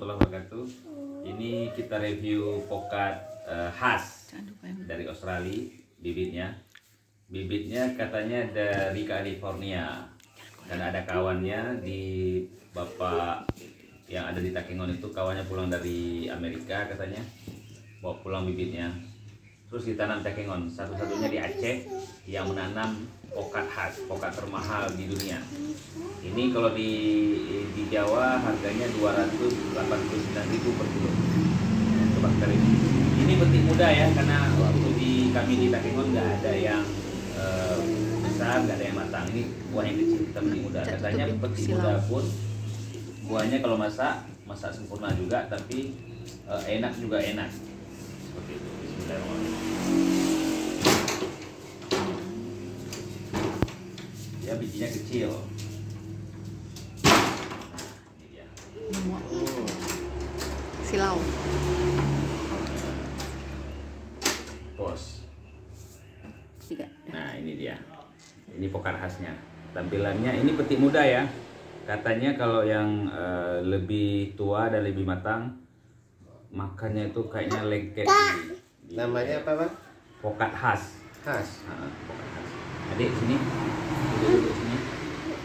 warahmatullahi wabarakatuh. Ini kita review pokat khas dari Australia, bibitnya. Bibitnya katanya dari California. Dan ada kawannya di bapak yang ada di Takengon itu, kawannya pulang dari Amerika katanya. Bawa pulang bibitnya. Terus ditanam Takengon, satu-satunya di Aceh yang menanam pokat khas, pokat termahal di dunia. Ini kalau di Jawa harganya 289.000 per kilo. Coba kali ini petik muda ya, karena waktu kami di Takengon nggak ada yang besar, nggak ada yang matang. Ini buahnya kecil, kita petik muda. Katanya petik muda pun buahnya kalau masak sempurna juga, tapi enak juga enak. Seperti itu. Bismillahirrahmanirrahim. Ya, bijinya kecil. Silau. Bos. Tiga. Nah, ini dia. Ini pokat khasnya. Tampilannya ini petik muda ya. Katanya kalau yang lebih tua dan lebih matang, makannya itu kayaknya lengket. Namanya apa, Bang? Pokat khas. Khas. Pokat khas. Adik sini. Duduk sini.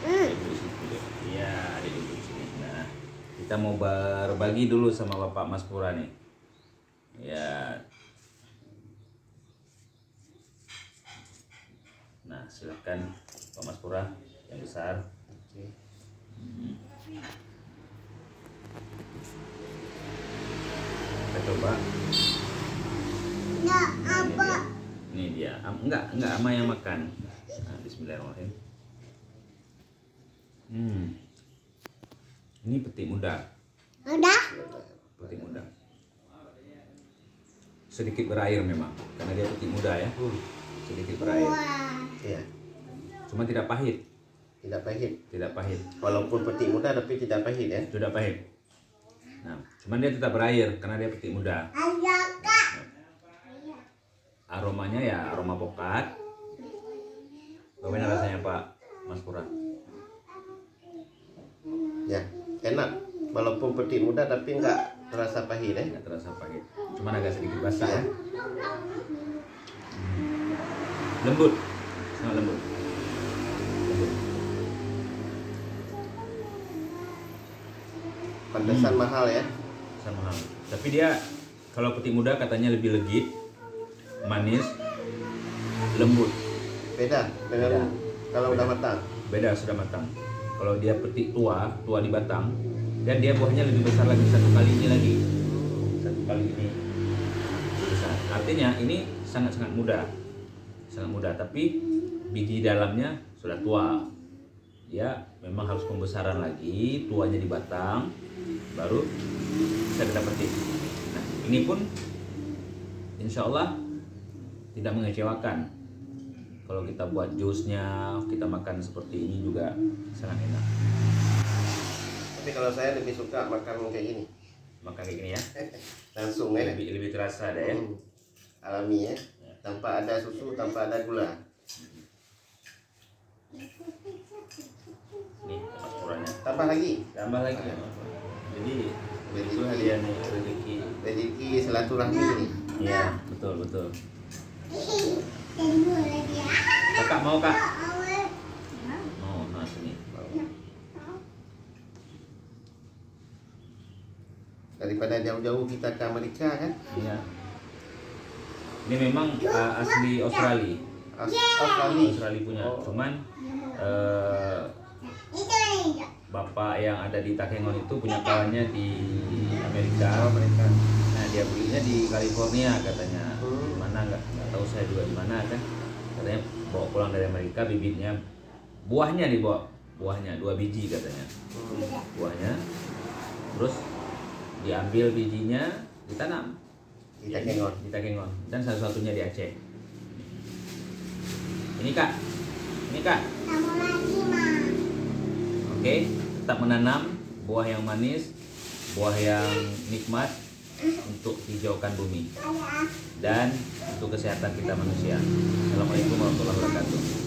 Duduk sini. Iya, adik duduk sini. Nah, kita mau berbagi dulu sama Bapak Mas Pura nih. Ya. Nah, silakan Pak Mas Pura yang besar. Oke. Kita coba. Nggak apa. Ini dia. Enggak ama yang makan. Nah, bismillahirrahmanirrahim. Ini petik muda. Udah? Petik muda. Sedikit berair memang, karena dia petik muda ya. Sedikit berair. Wah. Iya. Cuma tidak pahit. Tidak pahit. Tidak pahit. Walaupun petik muda tapi tidak pahit ya. Tidak pahit. Nah, cuman dia tetap berair karena dia petik muda. Ayah, Kak. Aromanya ya aroma pokat. Bagaimana rasanya Pak Mas Pura? Ya, enak. Walaupun petik muda tapi enggak terasa pahit ya. Nggak terasa pahit. Cuman agak sedikit basah ya. Lembut. Sangat lembut. Pantesan mahal ya. Sama. Tapi dia kalau petik muda katanya lebih legit, manis, lembut. Beda dengan kalau udah matang. Beda sudah matang. Kalau dia petik tua di batang, dan dia buahnya lebih besar lagi, satu kali ini lagi. Satu kali ini besar. Artinya ini sangat-sangat muda. Sangat muda, tapi biji dalamnya sudah tua. Ya, memang harus pembesaran lagi, tuanya di batang, baru bisa kita petik. Nah, ini pun insya Allah tidak mengecewakan. Kalau kita buat jusnya, kita makan seperti ini juga sangat enak. Tapi kalau saya lebih suka makan kayak gini. Makan kayak gini ya, Langsung ya. lebih terasa ada ya. Alami ya. Tanpa ada susu, tanpa ada gula. Nih, Mas Puranya. Tambah lagi. Tambah lagi. Jadi itu hadiah nih, rezeki. Rezeki silaturahmi ini. Iya, betul. Tunggu lagi ya. Kakak mau Kak? Mau, nah sini. Daripada jauh-jauh kita ke Amerika kan. Iya. Ini memang asli Australia. Australia punya. Cuman Itu aja. bapak yang ada di Takengon itu punya kawannya di Amerika. Mereka. Nah, dia belinya di California katanya. Di mana nggak tahu saya juga di mana kan. Katanya bawa pulang dari Amerika, bibitnya, buahnya dibawa, buahnya 2 biji katanya. Buahnya. Terus diambil bijinya, ditanam Di Takengon. di Takengon, dan satu-satunya di Aceh. Ini Kak. Tambah lagi, Ma. Oke, tetap menanam buah yang manis, buah yang nikmat untuk hijaukan bumi Ayah. dan untuk kesehatan kita manusia. Assalamualaikum warahmatullahi wabarakatuh.